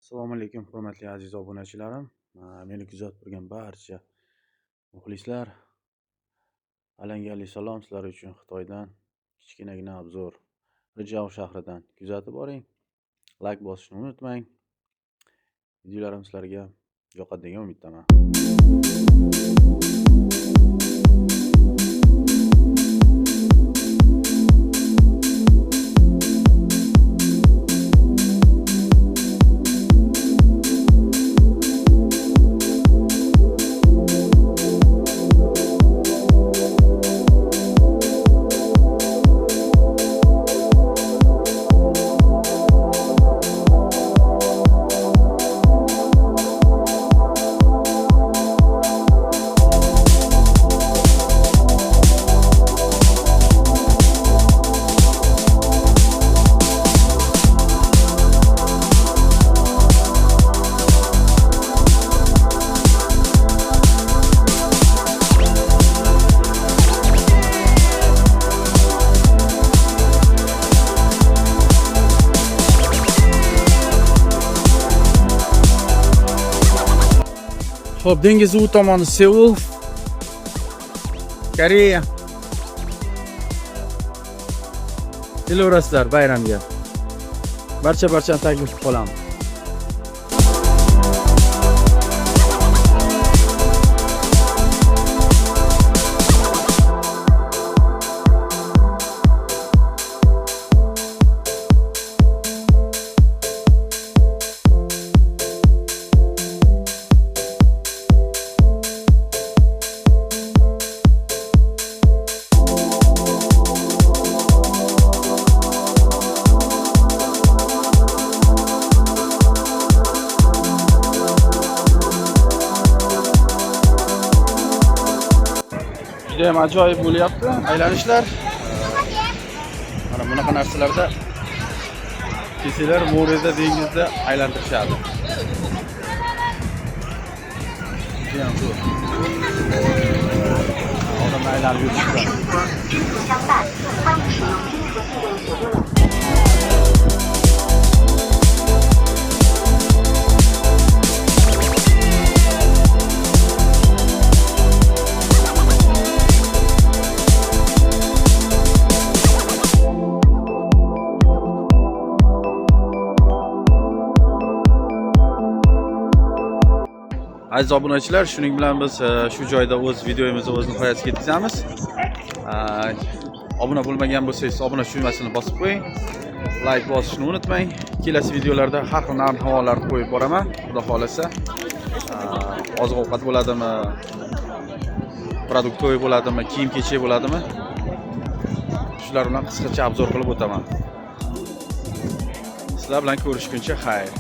Assalomu alaykum hurmatli aziz obunachilarim. Meni kuzatib turgan barcha muxlislar, alangali salom sizlar uchun Xitoydan kichkinagina obzor. Rijao shahridan kuzatib boring. Like bosishni unutmang. Videolarim sizlarga yoqadi degan umiddaman. Xo'p, dengiz u tomoni Seul, Koreya. Kelaverasizlar bayramga. Barchani taklif qilib qolaman. Juda ham ajoyib bo'lyapti aylanishlar. Mana bunaqa narsalarda kesalar mo'rada, dengizda aylantirishadi. Juda ham zo'r. Odamlar aylanib yurishadi. Aziz obunachilar, shuning bilan biz shu joyda o'z videomizni o'z nihoyasiga yetkazamiz. Obuna bo'lmagan bo'lsangiz, obuna tugmasini bosib qo'ying. Like bosishni unutmang. Kelasi videolarda har xil narx-navolarni qo'yib boraman. Xudo xolasa, oziq-ovqat bo'ladimi, produkt to'y bo'ladimi, kiyim-kechak bo'ladimi? Shular bilan qisqacha obzor qilib o'taman. Sizlar bilan ko'rishguncha xayr.